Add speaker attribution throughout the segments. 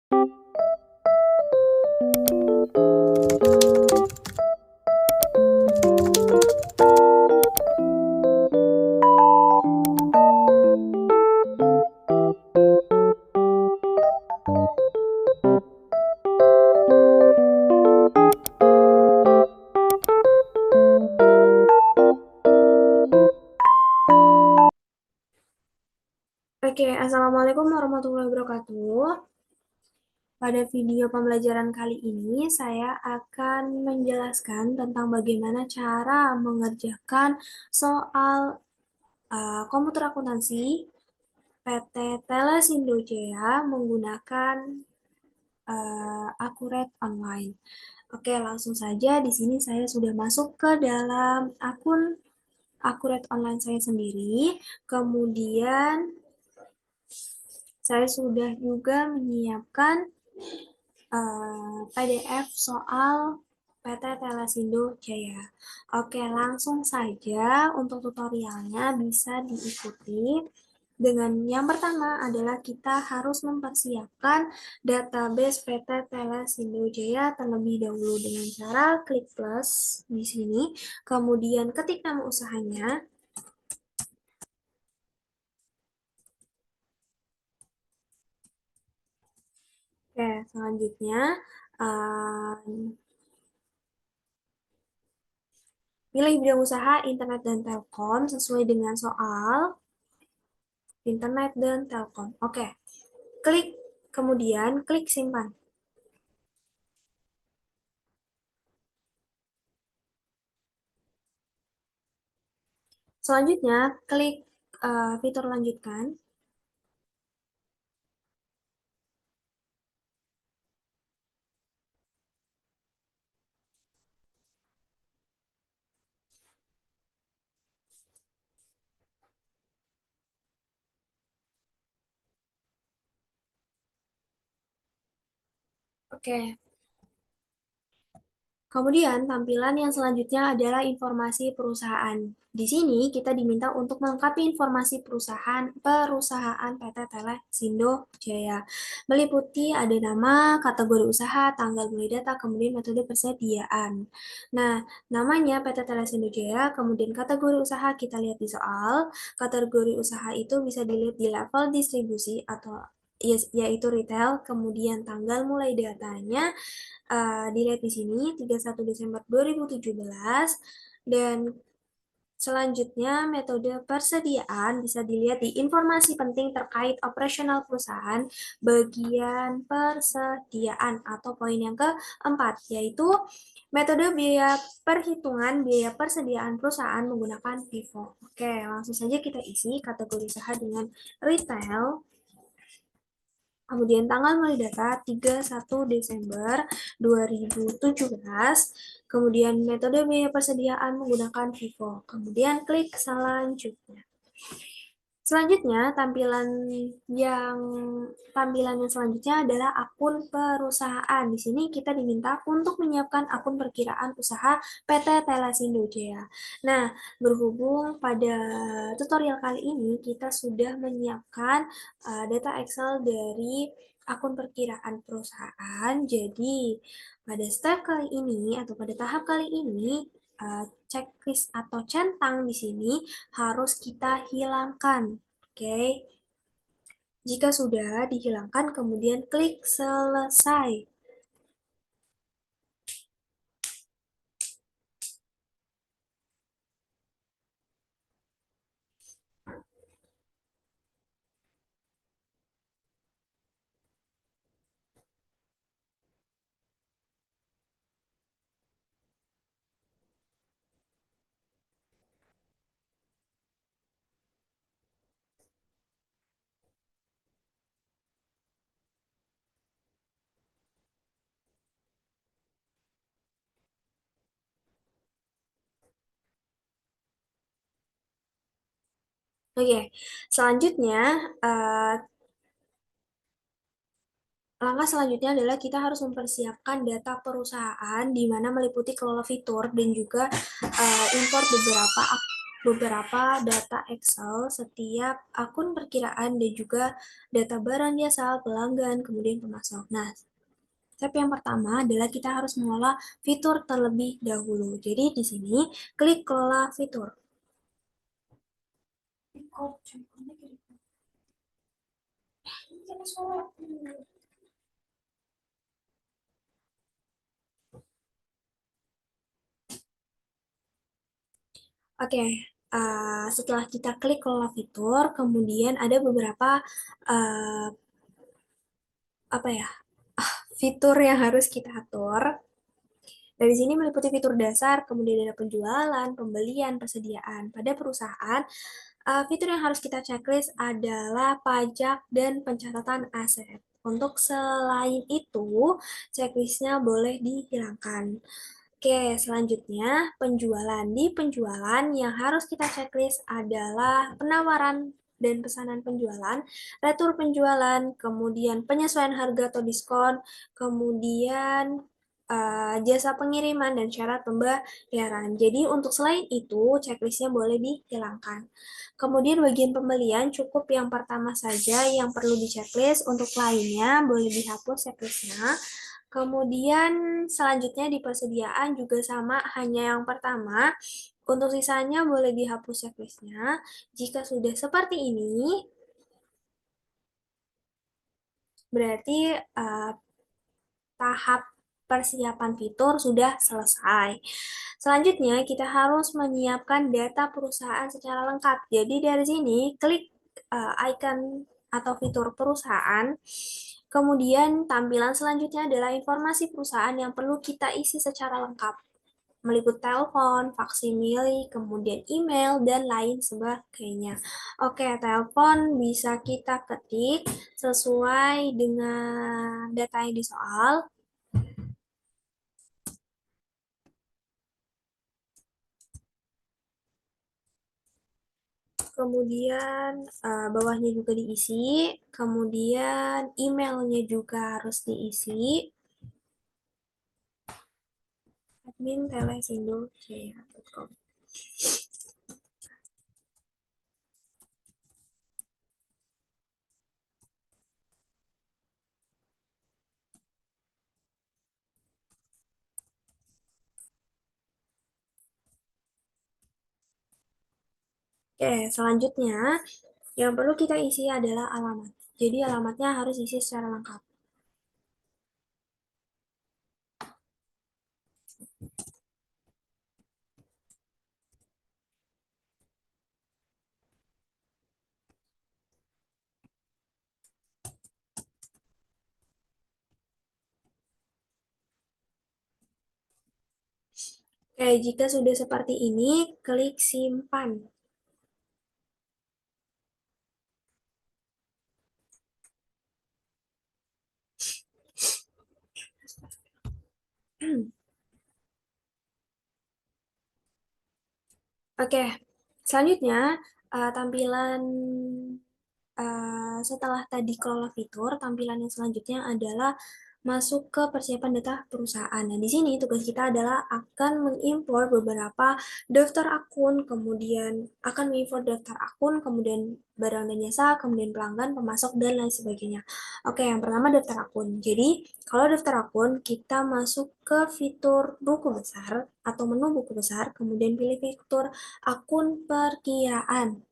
Speaker 1: Oke, Assalamualaikum warahmatullahi wabarakatuh. Pada video pembelajaran kali ini, saya akan menjelaskan tentang bagaimana cara mengerjakan soal komputer akuntansi PT Telesindo Jaya menggunakan Accurate Online. Oke, langsung saja di sini saya sudah masuk ke dalam akun Accurate Online saya sendiri. Kemudian saya sudah juga menyiapkan PDF soal PT Telesindo Jaya. Oke, langsung saja untuk tutorialnya bisa diikuti. Dengan yang pertama adalah kita harus mempersiapkan database PT Telesindo Jaya terlebih dahulu dengan cara klik plus di sini, kemudian ketik nama usahanya. Oke, selanjutnya pilih bidang usaha internet dan telkom sesuai dengan soal internet dan telkom. Oke, klik kemudian klik simpan. Selanjutnya klik fitur lanjutkan. Oke. Kemudian, tampilan yang selanjutnya adalah informasi perusahaan. Di sini kita diminta untuk melengkapi informasi perusahaan PT Telesindo Jaya. Meliputi ada nama, kategori usaha, tanggal mulai data, kemudian metode persediaan. Nah, namanya PT Telesindo Jaya, kemudian kategori usaha kita lihat di soal. Kategori usaha itu bisa dilihat di level distribusi atau yaitu retail, kemudian tanggal mulai datanya dilihat di sini 31 Desember 2017 dan selanjutnya metode persediaan bisa dilihat di informasi penting terkait operasional perusahaan bagian persediaan atau poin yang keempat yaitu metode biaya perhitungan biaya persediaan perusahaan menggunakan FIFO. Oke, langsung saja kita isi kategori usaha dengan retail. Kemudian tanggal mulai data 31 Desember 2017. Kemudian metode biaya persediaan menggunakan Vivo. Kemudian klik selanjutnya. Selanjutnya, tampilan yang selanjutnya adalah akun perusahaan. Di sini kita diminta untuk menyiapkan akun perkiraan usaha PT Telesindo Jaya. Nah, berhubung pada tutorial kali ini kita sudah menyiapkan data Excel dari akun perkiraan perusahaan. Jadi, pada step kali ini atau pada tahap kali ini checklist atau centang di sini harus kita hilangkan. Oke, jika sudah dihilangkan, kemudian klik selesai. Oke, selanjutnya langkah selanjutnya adalah kita harus mempersiapkan data perusahaan di mana meliputi kelola fitur dan juga import beberapa beberapa data Excel setiap akun perkiraan dan juga data barang jasa, pelanggan, kemudian pemasok. Nah, step yang pertama adalah kita harus mengelola fitur terlebih dahulu. Jadi di sini klik kelola fitur. Oke, setelah kita klik kelola fitur, kemudian ada beberapa uh, apa ya fitur yang harus kita atur. Dari sini meliputi fitur dasar, kemudian ada penjualan, pembelian, persediaan. Pada perusahaan, fitur yang harus kita checklist adalah pajak dan pencatatan aset. Untuk selain itu, checklistnya boleh dihilangkan. Oke, selanjutnya penjualan. Di penjualan yang harus kita checklist adalah penawaran dan pesanan penjualan, retur penjualan, kemudian penyesuaian harga atau diskon, kemudian jasa pengiriman dan syarat pembayaran. Jadi untuk selain itu, checklistnya boleh dihilangkan. Kemudian bagian pembelian cukup yang pertama saja yang perlu di checklist, untuk lainnya boleh dihapus checklistnya. Kemudian selanjutnya di persediaan juga sama, hanya yang pertama. Untuk sisanya boleh dihapus checklistnya. Jika sudah seperti ini, berarti tahap persiapan fitur sudah selesai. Selanjutnya, kita harus menyiapkan data perusahaan secara lengkap. Jadi dari sini, klik icon atau fitur perusahaan. Kemudian tampilan selanjutnya adalah informasi perusahaan yang perlu kita isi secara lengkap, meliputi telepon, faksimili, kemudian email, dan lain sebagainya. Oke, telepon bisa kita ketik sesuai dengan data yang di soal. Kemudian bawahnya juga diisi, kemudian emailnya juga harus diisi, admin@telesindo.com. Oke, selanjutnya yang perlu kita isi adalah alamat. Jadi alamatnya harus isi secara lengkap. Oke, jika sudah seperti ini, klik simpan. Oke, selanjutnya tampilan setelah tadi kelola fitur, tampilan yang selanjutnya adalah masuk ke persiapan data perusahaan. Nah, di sini tugas kita adalah akan mengimpor beberapa daftar akun, kemudian akan mengimpor daftar akun, kemudian barang dan jasa, kemudian pelanggan, pemasok, dan lain sebagainya. Oke, yang pertama daftar akun. Jadi, kalau daftar akun, kita masuk ke fitur buku besar atau menu buku besar, kemudian pilih fitur akun perkiraan.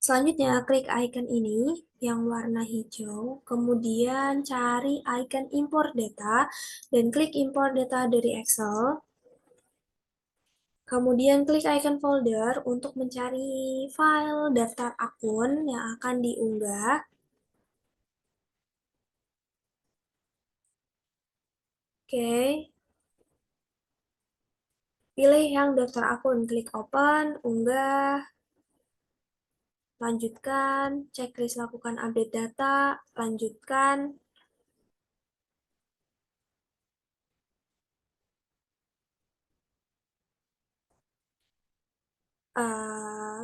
Speaker 1: Selanjutnya, klik icon ini yang warna hijau, kemudian cari icon import data, dan klik import data dari Excel. Kemudian klik icon folder untuk mencari file daftar akun yang akan diunggah. Oke, pilih yang daftar akun, klik open, unggah, lanjutkan, checklist lakukan update data, lanjutkan,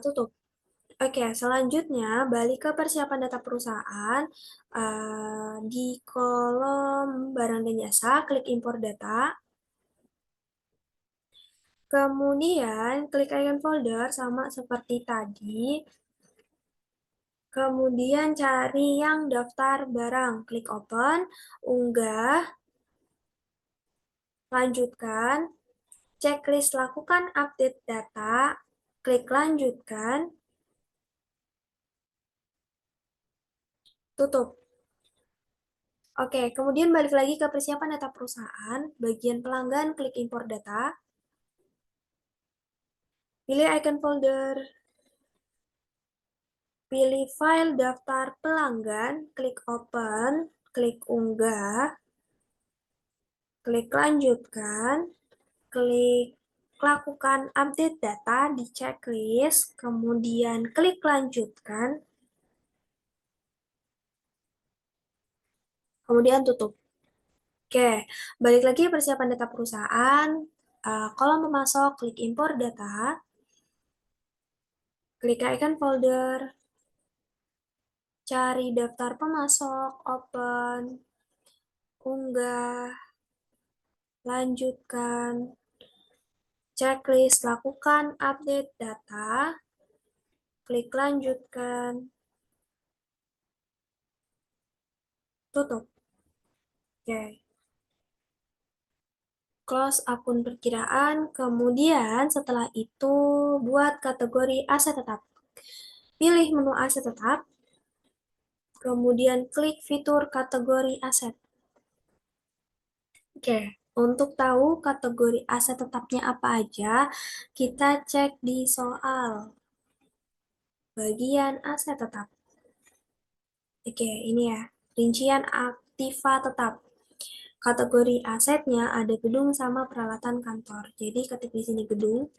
Speaker 1: tutup. Oke, selanjutnya balik ke persiapan data perusahaan. Di kolom barang dan jasa, klik impor data. Kemudian klik icon folder sama seperti tadi. Kemudian cari yang daftar barang, klik open, unggah, lanjutkan, checklist lakukan update data, klik lanjutkan, tutup. Oke, kemudian balik lagi ke persiapan data perusahaan, bagian pelanggan, klik impor data, pilih icon folder, pilih file daftar pelanggan, klik open, klik unggah, klik lanjutkan, klik lakukan update data di checklist, kemudian klik lanjutkan, kemudian tutup. Oke, balik lagi persiapan data perusahaan, kolom pemasok, klik impor data, klik icon folder, cari daftar pemasok, open, unggah, lanjutkan, checklist lakukan update data, klik lanjutkan, tutup. Oke. Close akun perkiraan, kemudian setelah itu buat kategori aset tetap. Pilih menu aset tetap, kemudian klik fitur kategori aset. Oke, untuk tahu kategori aset tetapnya apa aja, kita cek di soal bagian aset tetap. Oke, ini ya, rincian aktiva tetap. Kategori asetnya ada gedung sama peralatan kantor. Jadi ketik di sini gedung,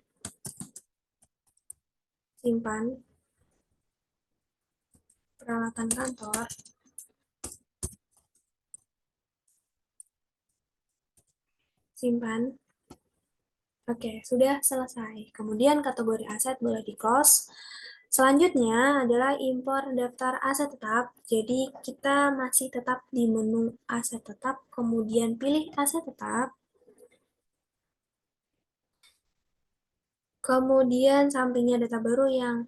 Speaker 1: simpan, peralatan kantor, simpan. Oke, sudah selesai. Kemudian kategori aset boleh di-close. Selanjutnya adalah impor daftar aset tetap. Jadi kita masih tetap di menu aset tetap, kemudian pilih aset tetap. Kemudian sampingnya data baru yang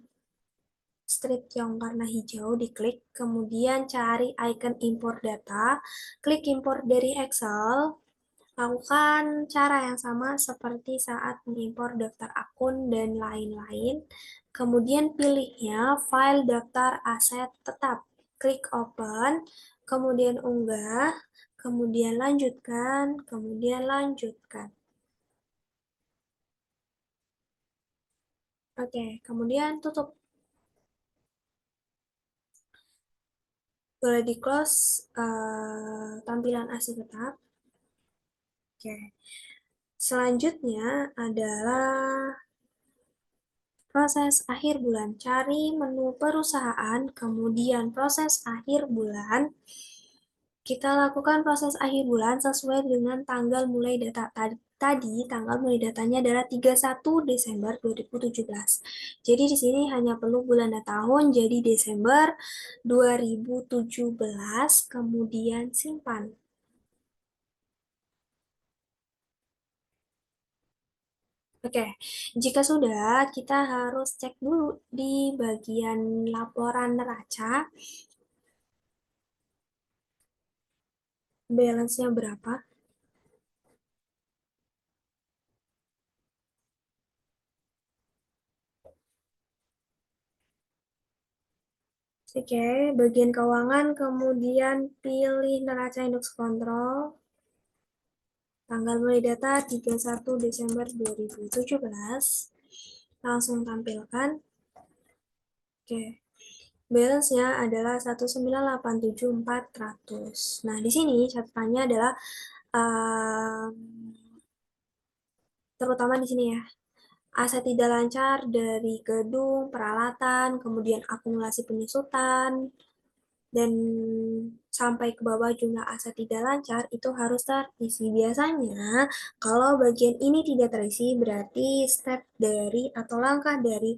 Speaker 1: strip yang warna hijau diklik, kemudian cari icon impor data, klik impor dari Excel, lakukan cara yang sama seperti saat mengimpor daftar akun dan lain-lain. Kemudian pilihnya file daftar aset tetap. Klik open, kemudian unggah, kemudian lanjutkan, kemudian lanjutkan. Oke, kemudian tutup. Boleh di close tampilan aset tetap. Oke. Selanjutnya adalah proses akhir bulan. Cari menu perusahaan, kemudian proses akhir bulan. Kita lakukan proses akhir bulan sesuai dengan tanggal mulai data tadi. Tanggal mulai datanya adalah 31 Desember 2017. Jadi di sini hanya perlu bulan dan tahun, jadi Desember 2017, kemudian simpan. Oke, jika sudah, kita harus cek dulu di bagian laporan neraca, balance-nya berapa. Oke, bagian keuangan, kemudian pilih neraca indeks kontrol, tanggal mulai data 31 Desember 2017, langsung tampilkan. Oke, balance-nya adalah 1987400. Nah, di sini catatannya adalah terutama di sini ya, aset tidak lancar dari gedung, peralatan, kemudian akumulasi penyusutan, dan sampai ke bawah jumlah aset tidak lancar itu harus terisi. Biasanya kalau bagian ini tidak terisi berarti step dari atau langkah dari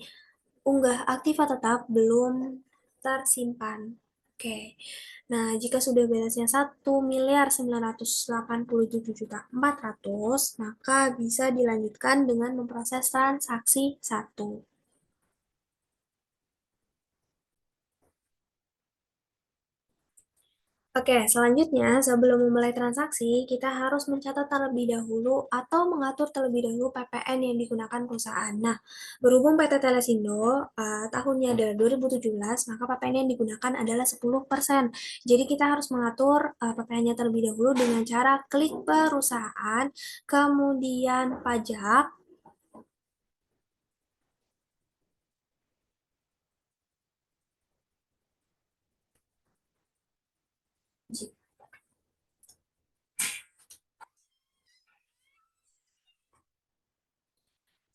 Speaker 1: unggah aktiva tetap belum tersimpan. Oke. Nah, jika sudah balance-nya 1.987.400.000, maka bisa dilanjutkan dengan memproses transaksi 1. Oke, selanjutnya sebelum memulai transaksi, kita harus mencatat terlebih dahulu atau mengatur terlebih dahulu PPN yang digunakan perusahaan. Nah, berhubung PT Telesindo tahunnya adalah 2017, maka PPN yang digunakan adalah 10%. Jadi kita harus mengatur PPN-nya terlebih dahulu dengan cara klik perusahaan, kemudian pajak.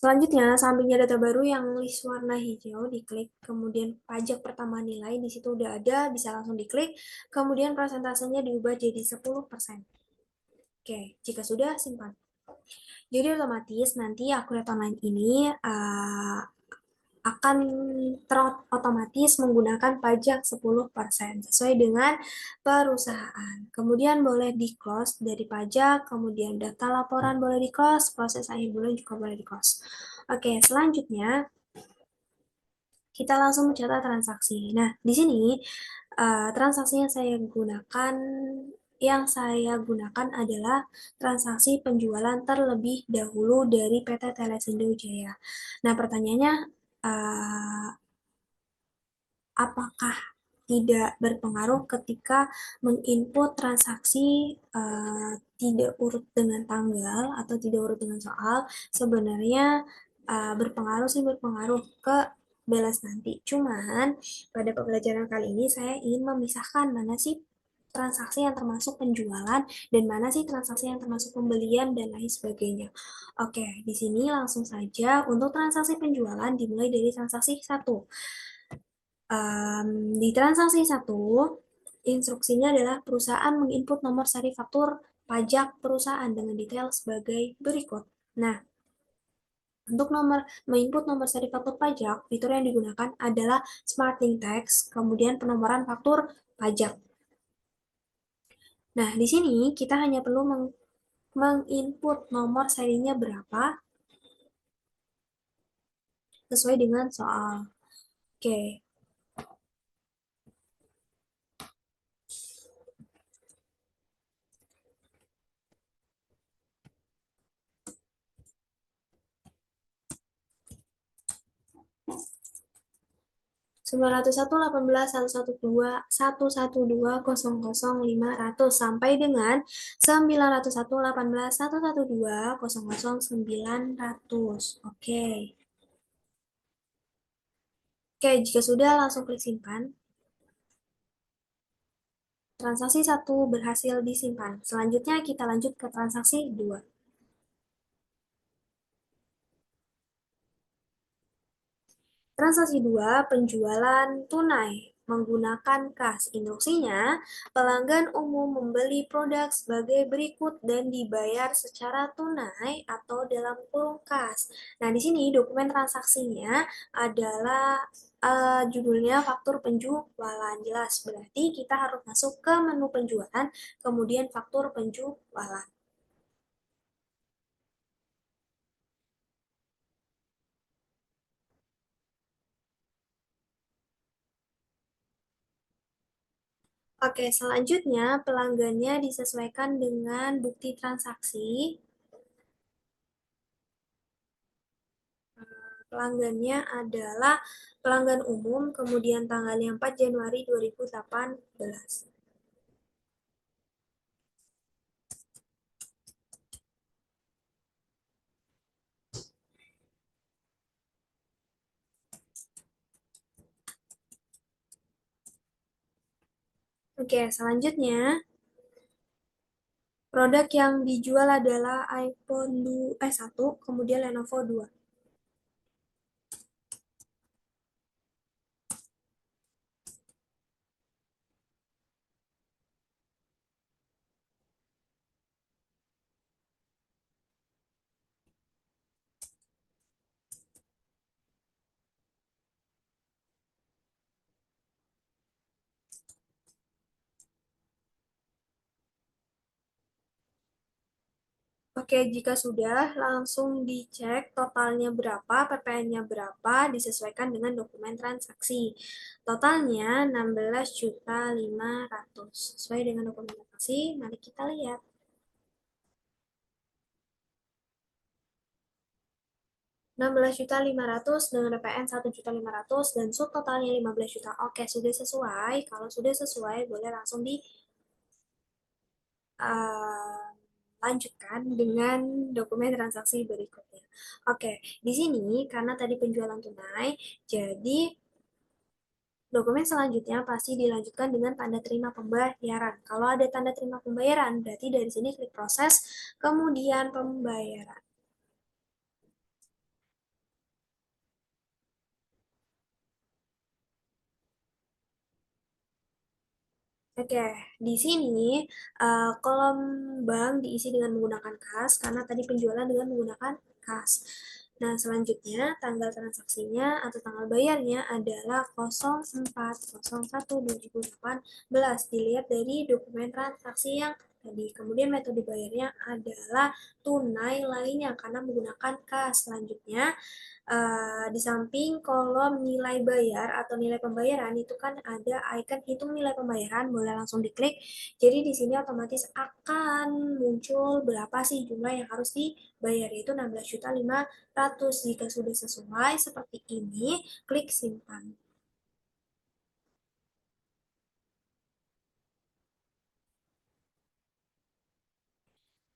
Speaker 1: Selanjutnya, sampingnya data baru yang list warna hijau, diklik, kemudian pajak pertama nilai, di situ udah ada, bisa langsung diklik, kemudian persentasenya diubah jadi 10%. Oke, jika sudah, simpan. Jadi otomatis nanti akurat online ini akan terotomatis menggunakan pajak 10% sesuai dengan perusahaan. Kemudian boleh di-close dari pajak, kemudian data laporan boleh di-close, proses akhir bulan juga boleh di-close. Oke, selanjutnya kita langsung mencatat transaksi. Nah, di sini transaksi yang saya gunakan adalah transaksi penjualan terlebih dahulu dari PT Telesindo Jaya. Nah, pertanyaannya, uh, apakah tidak berpengaruh ketika menginput transaksi tidak urut dengan tanggal atau tidak urut dengan soal? Sebenarnya berpengaruh sih, berpengaruh ke balance nanti. Cuman pada pembelajaran kali ini saya ingin memisahkan mana sih transaksi yang termasuk penjualan dan mana sih transaksi yang termasuk pembelian dan lain sebagainya. Oke, di sini langsung saja untuk transaksi penjualan dimulai dari transaksi 1. Di transaksi 1, instruksinya adalah perusahaan menginput nomor seri faktur pajak perusahaan dengan detail sebagai berikut. Nah, untuk menginput nomor seri faktur pajak, fitur yang digunakan adalah Smarting Text, kemudian penomoran faktur pajak. Nah, di sini kita hanya perlu menginput nomor serinya berapa sesuai dengan soal. Oke, 901.18.112.112.000 sampai dengan 901.18.112.00900. Oke. Oke, jika sudah langsung klik simpan. Transaksi 1 berhasil disimpan. Selanjutnya kita lanjut ke transaksi 2. Transaksi 2, penjualan tunai menggunakan kas. Instruksinya, pelanggan umum membeli produk sebagai berikut dan dibayar secara tunai atau dalam kurung kas. Nah, di sini dokumen transaksinya adalah judulnya faktur penjualan. Jelas, berarti kita harus masuk ke menu penjualan, kemudian faktur penjualan. Oke, selanjutnya pelanggannya disesuaikan dengan bukti transaksi. Pelanggannya adalah pelanggan umum, kemudian tanggalnya 4 Januari 2018. Oke, selanjutnya produk yang dijual adalah iPhone 1, kemudian Lenovo 2. Oke, jika sudah, langsung dicek totalnya berapa, PPN-nya berapa, disesuaikan dengan dokumen transaksi. Totalnya 16.500.000. Sesuai dengan dokumen transaksi, mari kita lihat. 16.500.000 dengan PPN 1.500.000 dan subtotalnya 15 juta. Oke, sudah sesuai. Kalau sudah sesuai, boleh langsung di eh, lanjutkan dengan dokumen transaksi berikutnya. Oke, di sini karena tadi penjualan tunai, jadi dokumen selanjutnya pasti dilanjutkan dengan tanda terima pembayaran. Kalau ada tanda terima pembayaran, berarti dari sini klik proses, kemudian pembayaran. Oke, di sini kolom bank diisi dengan menggunakan kas karena tadi penjualan dengan menggunakan kas. Nah, selanjutnya tanggal transaksinya atau tanggal bayarnya adalah 04.01.2018. Dilihat dari dokumen transaksi yang tadi. Kemudian metode bayarnya adalah tunai lainnya karena menggunakan kas. Selanjutnya di samping kolom nilai bayar atau nilai pembayaran itu kan ada icon hitung nilai pembayaran, boleh langsung diklik. Jadi di sini otomatis akan muncul berapa sih jumlah yang harus dibayar, yaitu 16.500.000. Jika sudah sesuai seperti ini, klik simpan.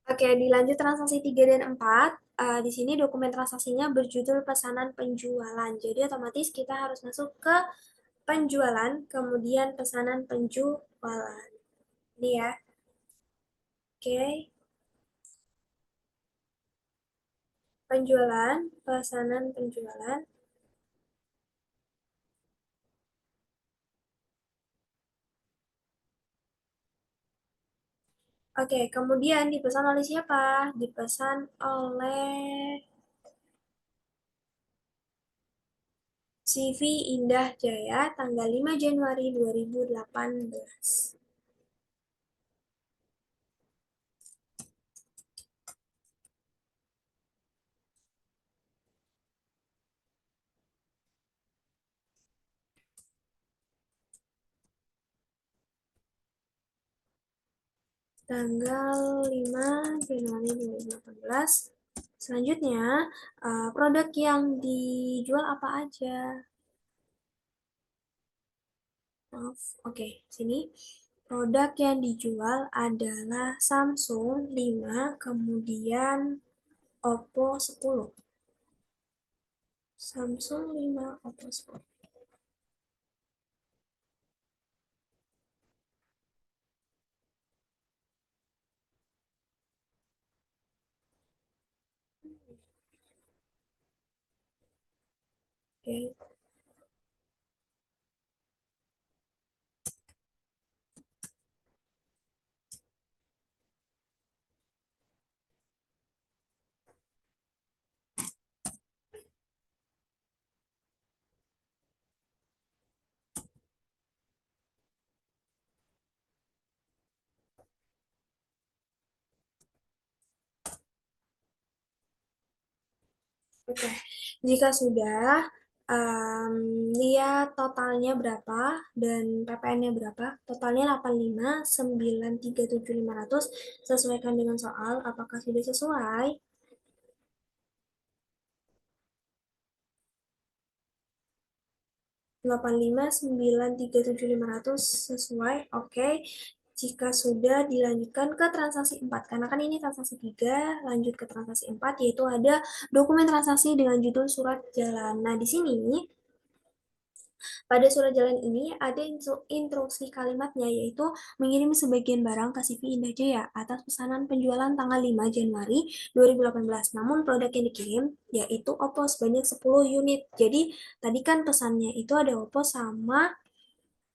Speaker 1: Oke, dilanjut transaksi 3 dan 4. Di sini dokumen transaksinya berjudul pesanan penjualan. Jadi otomatis kita harus masuk ke penjualan, kemudian pesanan penjualan. Ini ya. Oke, penjualan, pesanan penjualan. Oke, kemudian dipesan oleh siapa? Dipesan oleh CV Indah Jaya tanggal 5 Januari 2018. Tanggal 5 Januari 2018. Selanjutnya, produk yang dijual apa aja? Maaf, oke, sini. Produk yang dijual adalah Samsung 5, kemudian Oppo 10. Samsung 5, Oppo 10. Oke, oke. Jika sudah, em, lihat totalnya berapa dan PPN-nya berapa. Totalnya 85.937.500. Sesuaikan dengan soal, apakah sudah sesuai? 85.937.500 sesuai. Oke. Jika sudah, dilanjutkan ke transaksi 4. Karena kan ini transaksi 3, lanjut ke transaksi 4, yaitu ada dokumen transaksi dengan judul surat jalan. Nah, di sini pada surat jalan ini ada instruksi kalimatnya, yaitu mengirim sebagian barang ke CV Indah Jaya atas pesanan penjualan tanggal 5 Januari 2018. Namun produk yang dikirim yaitu Oppo sebanyak 10 unit. Jadi tadi kan pesannya itu ada Oppo sama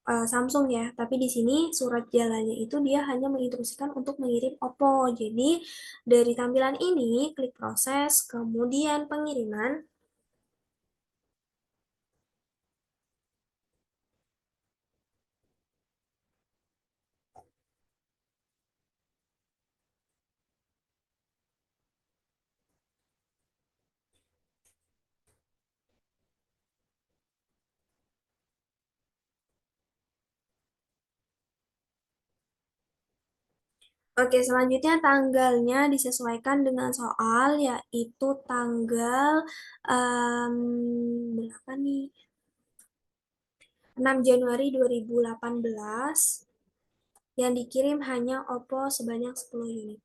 Speaker 1: Samsung ya, tapi di sini surat jalannya itu dia hanya menginstruksikan untuk mengirim Oppo. Jadi dari tampilan ini klik proses, kemudian pengiriman. Oke, selanjutnya tanggalnya disesuaikan dengan soal, yaitu tanggal berapa nih? 6 Januari 2018 yang dikirim hanya Oppo sebanyak 10 unit.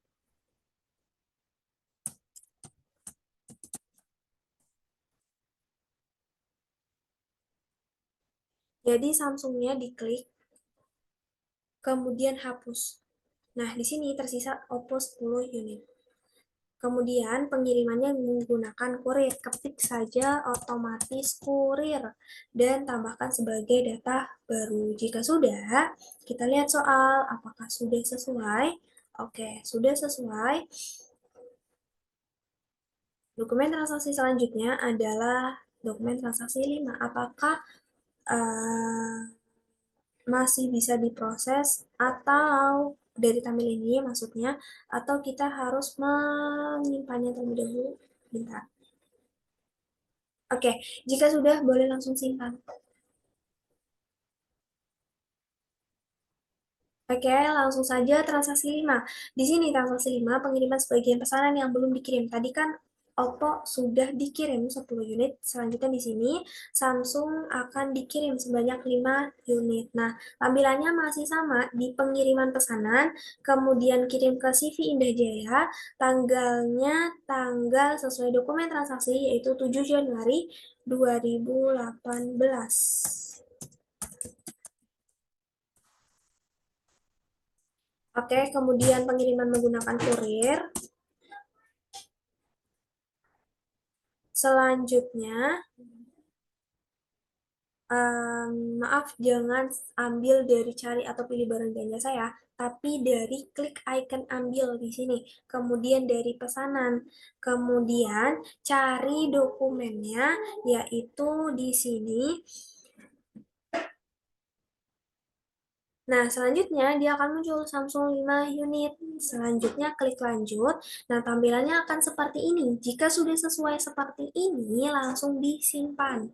Speaker 1: Jadi Samsungnya diklik, kemudian hapus. Nah, di sini tersisa Oppo 10 unit. Kemudian pengirimannya menggunakan kurir. Ketik saja otomatis kurir dan tambahkan sebagai data baru. Jika sudah, kita lihat soal apakah sudah sesuai. Oke, sudah sesuai. Dokumen transaksi selanjutnya adalah dokumen transaksi 5. Apakah eh, masih bisa diproses atau dari tampil ini maksudnya, atau kita harus menyimpannya terlebih dahulu. Bentar. Oke, jika sudah boleh langsung simpan. Oke, langsung saja transaksi 5. Di sini transaksi 5 pengiriman sebagian pesanan yang belum dikirim. Tadi kan Oppo sudah dikirim 10 unit. Selanjutnya di sini Samsung akan dikirim sebanyak 5 unit. Nah, tampilannya masih sama di pengiriman pesanan, kemudian kirim ke CV Indah Jaya, tanggalnya tanggal sesuai dokumen transaksi yaitu 7 Januari 2018. Oke, kemudian pengiriman menggunakan kurir. Selanjutnya, maaf jangan ambil dari cari atau pilih barang belanja saya, tapi dari klik icon ambil di sini. Kemudian dari pesanan. Kemudian cari dokumennya, yaitu di sini. Nah, selanjutnya dia akan muncul Samsung 5 unit. Selanjutnya klik lanjut. Nah, tampilannya akan seperti ini. Jika sudah sesuai seperti ini, langsung disimpan.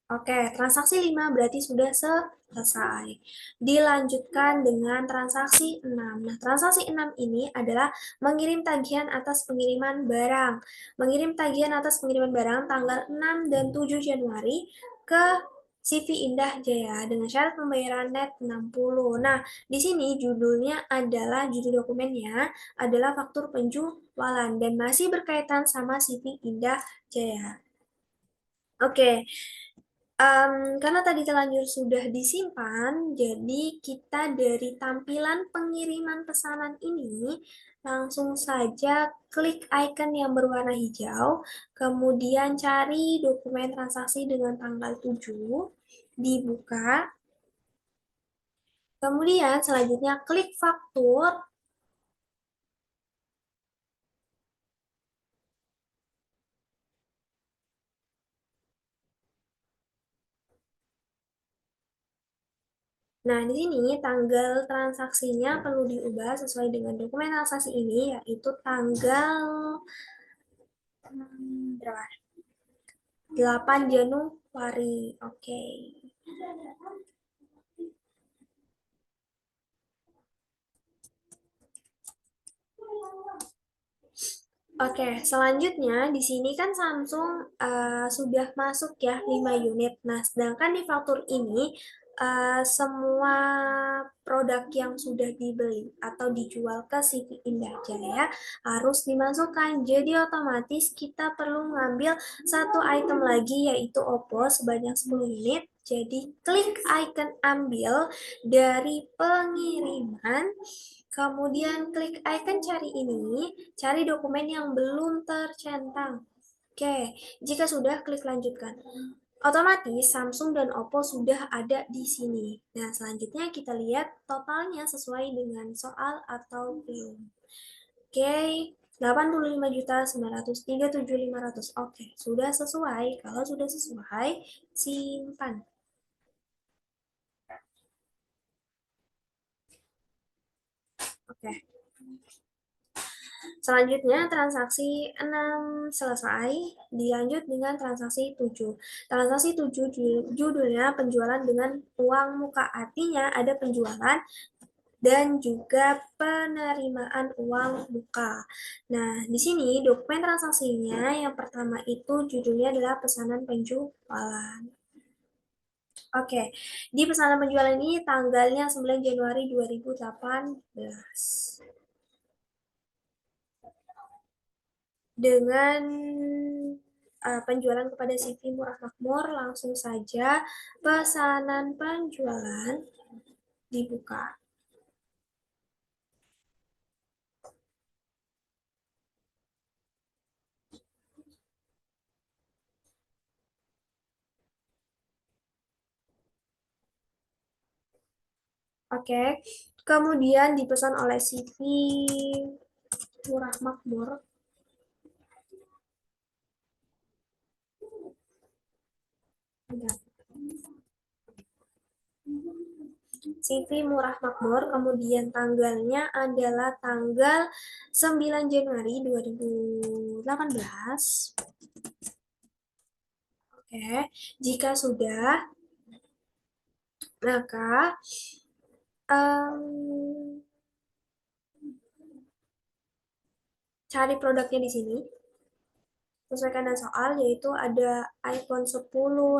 Speaker 1: Oke, transaksi 5 berarti sudah selesai. Dilanjutkan dengan transaksi 6. Nah, transaksi 6 ini adalah mengirim tagihan atas pengiriman barang. Mengirim tagihan atas pengiriman barang tanggal 6 dan 7 Januari ke CV Indah Jaya dengan syarat pembayaran net 60. Nah, di sini judulnya adalah judul dokumennya adalah faktur penjualan dan masih berkaitan sama CV Indah Jaya. Oke, karena tadi terlanjur sudah disimpan, jadi kita dari tampilan pengiriman pesanan ini langsung saja klik icon yang berwarna hijau, kemudian cari dokumen transaksi dengan tanggal 7, dibuka, kemudian selanjutnya klik faktur. Nah, di sini tanggal transaksinya perlu diubah sesuai dengan dokumen transaksi ini, yaitu tanggal berapa? 8 Januari. Oke. Oke, selanjutnya di sini kan Samsung sudah masuk ya 5 unit. Nah, sedangkan di faktur ini semua produk yang sudah dibeli atau dijual ke CV Indah Jaya harus dimasukkan. Jadi otomatis kita perlu ngambil satu item lagi yaitu Oppo sebanyak 10 unit. Jadi klik icon ambil dari pengiriman. Kemudian klik icon cari ini, cari dokumen yang belum tercentang. Oke, jika sudah klik lanjutkan. Otomatis Samsung dan Oppo sudah ada di sini. Nah, selanjutnya kita lihat totalnya sesuai dengan soal atau belum. Oke, 85.937.500. Oke, sudah sesuai. Kalau sudah sesuai, simpan. Oke. Selanjutnya, transaksi 6 selesai, dilanjut dengan transaksi 7. Transaksi 7 judulnya penjualan dengan uang muka, artinya ada penjualan dan juga penerimaan uang muka. Nah, di sini dokumen transaksinya yang pertama itu judulnya adalah pesanan penjualan. Oke, di pesanan penjualan ini tanggalnya 9 Januari 2018. Dengan penjualan kepada CV Murah Makmur, langsung saja pesanan penjualan dibuka. Oke, kemudian dipesan oleh CV Murah Makmur. CV Murah Makmur, kemudian tanggalnya adalah tanggal 9 Januari 2018. Oke, jika sudah, maka cari produknya di sini. Sesuaikan dengan soal, yaitu ada iPhone 10,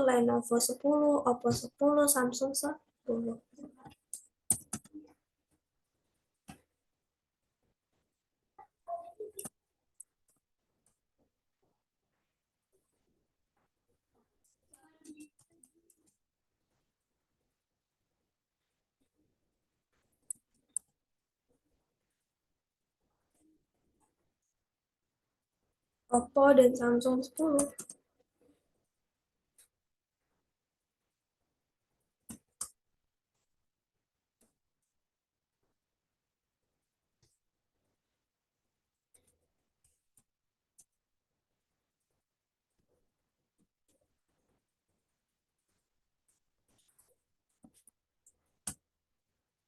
Speaker 1: Lenovo 10, Oppo 10, Samsung 10. Oppo dan Samsung 10.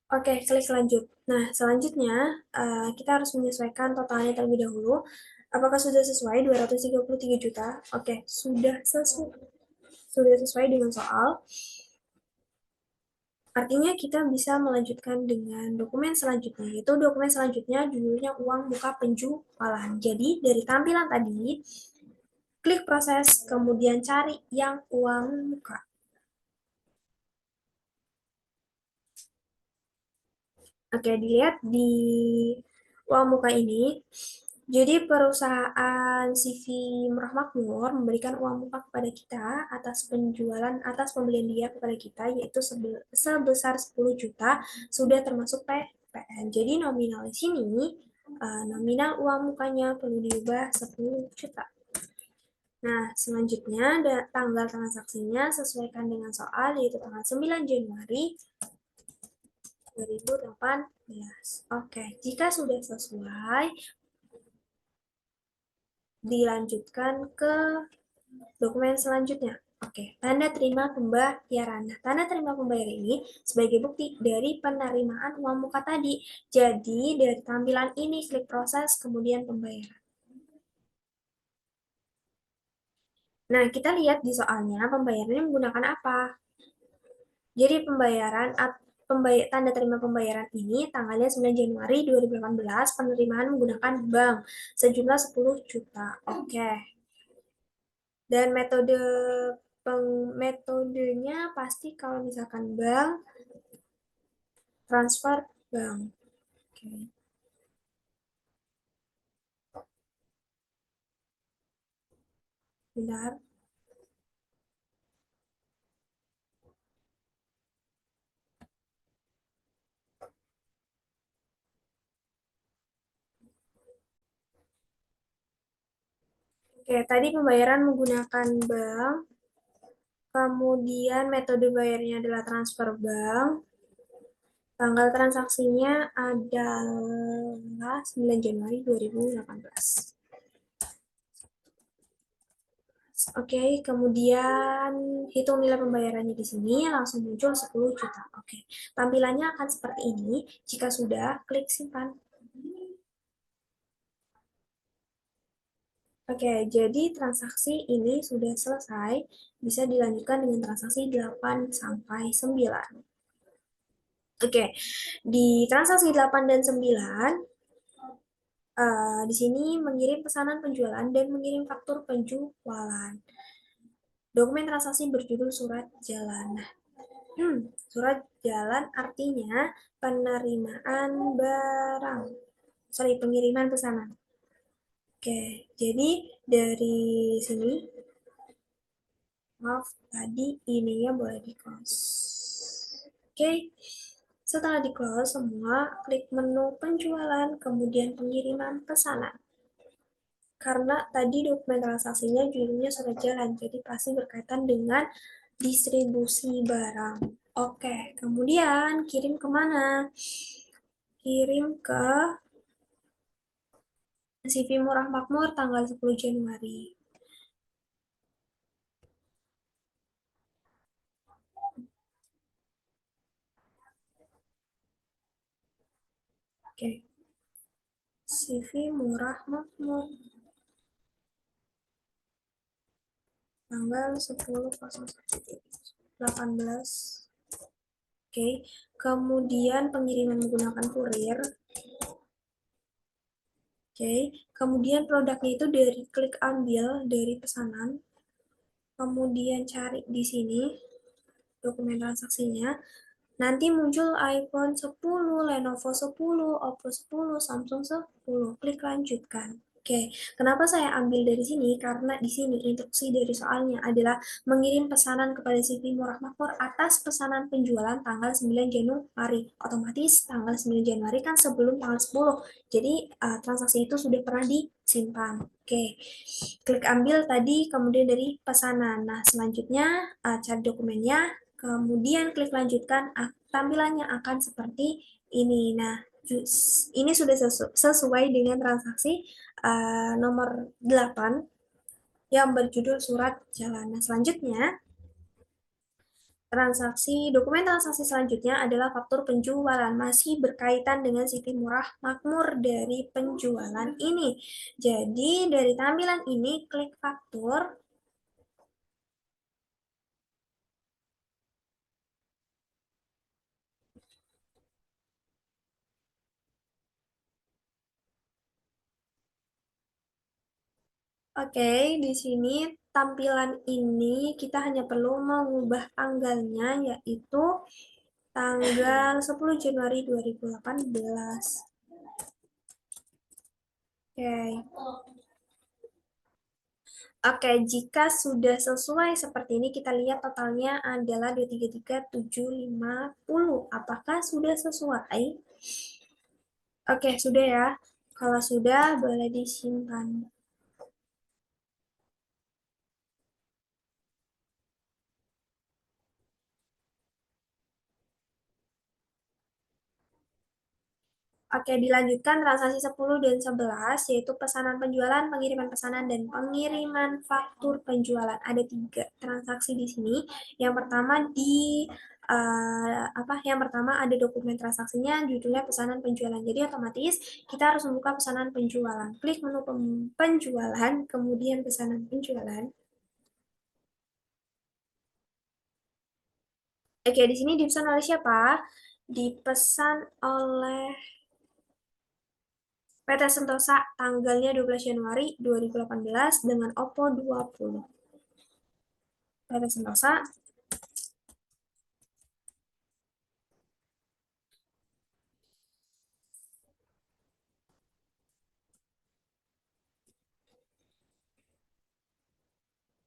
Speaker 1: Oke, klik lanjut. Nah, selanjutnya kita harus menyesuaikan totalnya terlebih dahulu. Apakah sudah sesuai 233 juta? Oke, sudah sesuai dengan soal. Artinya kita bisa melanjutkan dengan dokumen selanjutnya, yaitu dokumen selanjutnya judulnya uang muka penjualan. Jadi dari tampilan tadi, klik proses, kemudian cari yang uang muka. Oke, dilihat di uang muka ini. Jadi perusahaan CV Murah Makmur memberikan uang muka kepada kita atas penjualan, atas pembelian dia kepada kita, yaitu sebesar 10 juta, sudah termasuk PPN. Jadi nominal di sini, nominal uang mukanya perlu diubah 10 juta. Nah, selanjutnya ada tanggal transaksinya sesuaikan dengan soal, yaitu tanggal 9 Januari 2018. Oke, jika sudah sesuai, dilanjutkan ke dokumen selanjutnya. Oke, tanda terima pembayaran. Nah, tanda terima pembayaran ini sebagai bukti dari penerimaan uang muka tadi. Jadi, dari tampilan ini, klik proses, kemudian pembayaran. Nah, kita lihat di soalnya, pembayarannya menggunakan apa? Jadi, tanda terima pembayaran ini tanggalnya 9 Januari 2018, penerimaan menggunakan bank sejumlah 10 juta. Oke. Dan metodenya pasti kalau misalkan bank, transfer bank. Oke. Bentar. Oke, tadi pembayaran menggunakan bank, kemudian metode bayarnya adalah transfer bank, tanggal transaksinya adalah 9 Januari 2018. Oke, kemudian hitung nilai pembayarannya di sini, langsung muncul 10 juta. Oke, tampilannya akan seperti ini. Jika sudah, klik simpan. Oke, jadi transaksi ini sudah selesai, bisa dilanjutkan dengan transaksi 8 sampai 9. Oke, di transaksi 8 dan 9, di sini mengirim pesanan penjualan dan mengirim faktur penjualan. Dokumen transaksi berjudul surat jalan. Surat jalan artinya penerimaan barang. Sorry, pengiriman pesanan. Oke, jadi dari sini, maaf, tadi ininya boleh di close. Oke, setelah di close semua, klik menu penjualan, kemudian pengiriman pesanan. Karena tadi dokumen transaksinya judulnya surat jalan, jadi pasti berkaitan dengan distribusi barang. Oke, kemudian kirim kemana? Kirim ke CV Murah Makmur tanggal 10 Januari. Oke, CV Murah Makmur tanggal 10.01.18. Oke, kemudian pengiriman menggunakan kurir. Oke, kemudian produknya itu dari klik ambil dari pesanan, kemudian cari di sini dokumen transaksinya. Nanti muncul iPhone 10, Lenovo 10, Oppo 10, Samsung 10. Klik lanjutkan. Oke, kenapa saya ambil dari sini? Karena di sini instruksi dari soalnya adalah mengirim pesanan kepada CV Murah Makmur atas pesanan penjualan tanggal 9 Januari. Otomatis tanggal 9 Januari kan sebelum tanggal 10. Jadi transaksi itu sudah pernah disimpan. Oke, klik ambil tadi, kemudian dari pesanan. Nah, selanjutnya cari dokumennya, kemudian klik lanjutkan, tampilannya akan seperti ini. Nah, ini sudah sesuai dengan transaksi nomor 8 yang berjudul surat jalan. Nah, selanjutnya dokumen transaksi selanjutnya adalah faktur penjualan, masih berkaitan dengan CV Murah Makmur dari penjualan ini. Jadi dari tampilan ini klik faktur. Oke, di sini tampilan ini kita hanya perlu mengubah tanggalnya, yaitu tanggal 10 Januari 2018. Oke. Oke, jika sudah sesuai seperti ini, kita lihat totalnya adalah 233.750. Apakah sudah sesuai? Oke, sudah ya. Kalau sudah, boleh disimpan. Oke, dilanjutkan transaksi 10 dan 11, yaitu pesanan penjualan, pengiriman pesanan, dan pengiriman faktur penjualan. Ada 3 transaksi di sini. Yang pertama Yang pertama ada dokumen transaksinya, judulnya pesanan penjualan. Jadi otomatis kita harus membuka pesanan penjualan. Klik menu penjualan, kemudian pesanan penjualan. Oke, di sini dipesan oleh siapa? Dipesan oleh PT Sentosa tanggalnya 12 Januari 2018 dengan Oppo 20. PT Sentosa,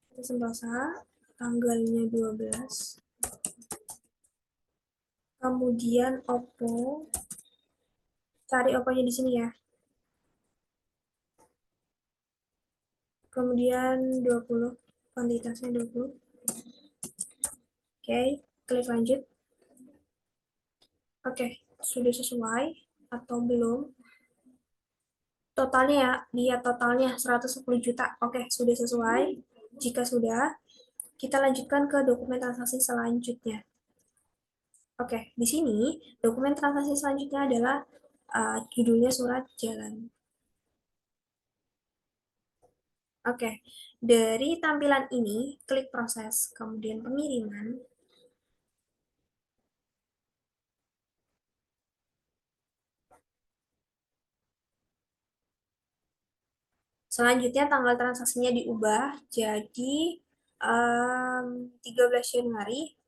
Speaker 1: PT Sentosa tanggalnya 12. Kemudian Oppo, cari Oppo-nya di sini ya. Kemudian 20, kuantitasnya 20. Oke, klik lanjut. Oke, sudah sesuai atau belum? Totalnya ya, lihat totalnya 110 juta. Oke, sudah sesuai. Jika sudah, kita lanjutkan ke dokumen transaksi selanjutnya. Oke, di sini dokumen transaksi selanjutnya adalah judulnya surat jalan. Oke, dari tampilan ini, klik proses, kemudian pengiriman. Selanjutnya tanggal transaksinya diubah jadi 13 Januari.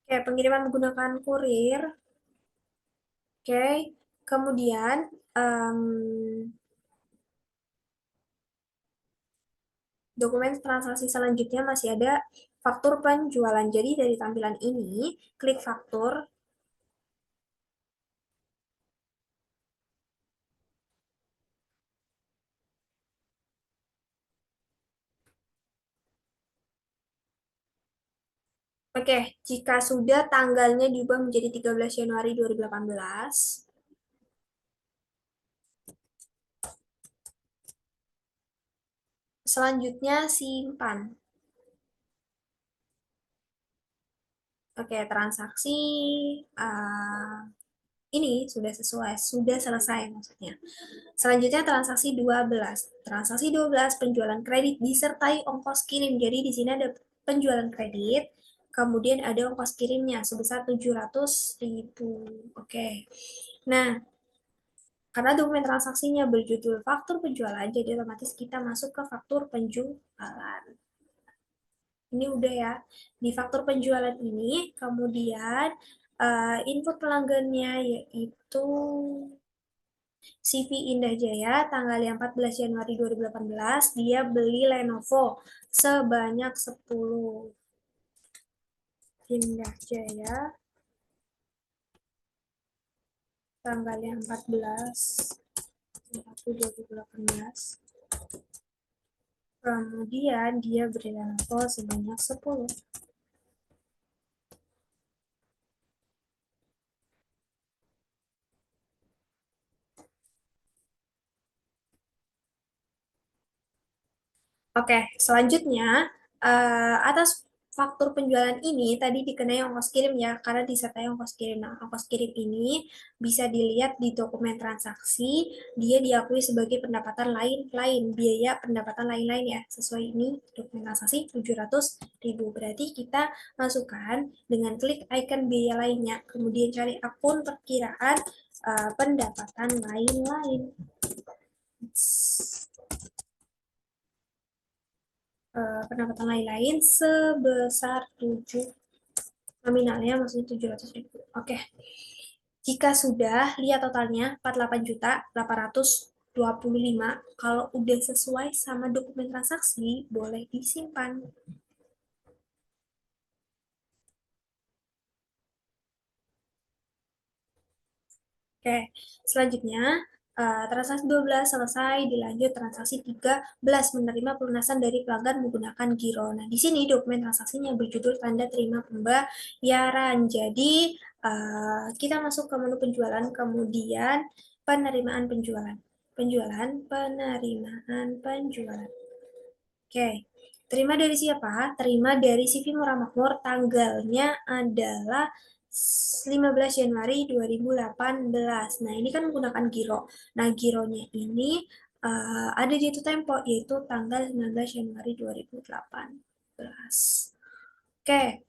Speaker 1: Oke, pengiriman menggunakan kurir. Oke, kemudian dokumen transaksi selanjutnya masih ada faktur penjualan. Jadi dari tampilan ini, klik faktur. Oke, jika sudah tanggalnya diubah menjadi 13 Januari 2018, selanjutnya simpan. Oke, transaksi uh, ini sudah sesuai, sudah selesai maksudnya. Selanjutnya transaksi 12. Transaksi 12 penjualan kredit disertai ongkos kirim. Jadi di sini ada penjualan kredit, kemudian ada ongkos kirimnya sebesar 700.000. Oke. Nah, karena dokumen transaksinya berjudul faktur penjualan, jadi otomatis kita masuk ke faktur penjualan. Ini udah ya. Di faktur penjualan ini, kemudian input pelanggannya yaitu CV Indah Jaya, tanggal 14 Januari 2018, dia beli Lenovo sebanyak 10. Indah Jaya, tanggal 14 Januari 2018. Kemudian dia beli Lenovo sebanyak 10. Oke, selanjutnya atas faktur penjualan ini tadi dikenai ongkos kirim ya, karena disertai ongkos kirim. Nah, ongkos kirim ini bisa dilihat di dokumen transaksi, dia diakui sebagai pendapatan lain-lain, biaya pendapatan lain-lain ya. Sesuai ini dokumen transaksi 700.000. Berarti kita masukkan dengan klik icon biaya lainnya, kemudian cari akun perkiraan pendapatan lain-lain. Pendapatan lain-lain sebesar 7 nominalnya maksudnya 700.000. Oke. Jika sudah lihat totalnya 48.825, kalau udah sesuai sama dokumen transaksi boleh disimpan. Oke, selanjutnya transaksi 12 selesai, dilanjut transaksi 13 menerima pelunasan dari pelanggan menggunakan giro. Nah, di sini dokumen transaksinya berjudul tanda terima pembayaran. Jadi, kita masuk ke menu penjualan, kemudian penerimaan penjualan. Penerimaan penjualan. Oke, terima dari siapa? Terima dari CV Murah Makmur, tanggalnya adalah 15 Januari 2018. Nah, ini kan menggunakan giro. Nah, gironya ini ada di itu tempo, yaitu tanggal 19 Januari 2018. Oke,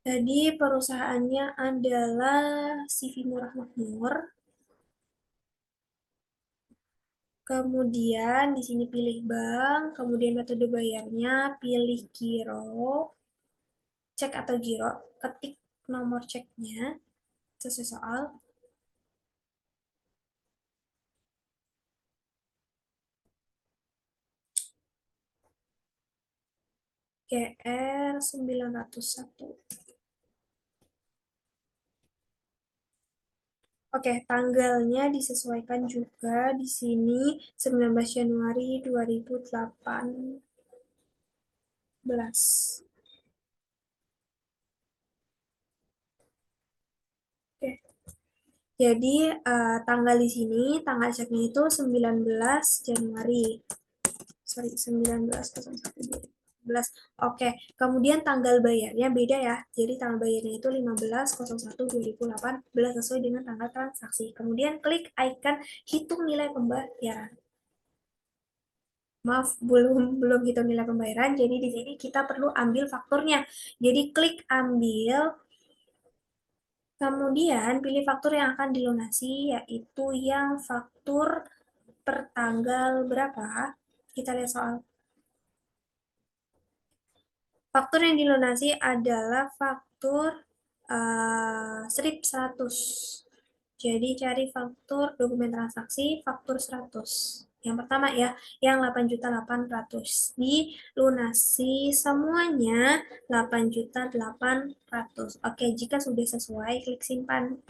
Speaker 1: jadi perusahaannya adalah CV Murah Makmur. Kemudian di sini pilih bank, kemudian metode bayarnya, pilih giro, cek atau giro, ketik nomor ceknya sesuai soal. GR 901. Oke, tanggalnya disesuaikan juga di sini 19 Januari 2018. Oke. Jadi tanggal di sini, tanggal ceknya itu 19 Januari. Sorry, 1901. belas. Oke, kemudian tanggal bayarnya beda ya. Jadi tanggal bayarnya itu 15/01/2018 sesuai dengan tanggal transaksi. Kemudian klik icon hitung nilai pembayaran. Maaf, belum belum hitung nilai pembayaran. Jadi di sini kita perlu ambil fakturnya. Jadi klik ambil, kemudian pilih faktur yang akan dilunasi, yaitu yang faktur per tanggal berapa. Kita lihat soal. Faktur yang dilunasi adalah faktur strip 100. Jadi cari faktur dokumen transaksi faktur 100. Yang pertama ya, yang 8.800.000. Dilunasi semuanya 8.800.000. Oke, jika sudah sesuai, klik simpan.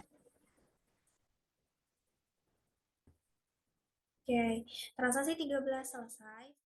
Speaker 1: Oke, transaksi 13 selesai.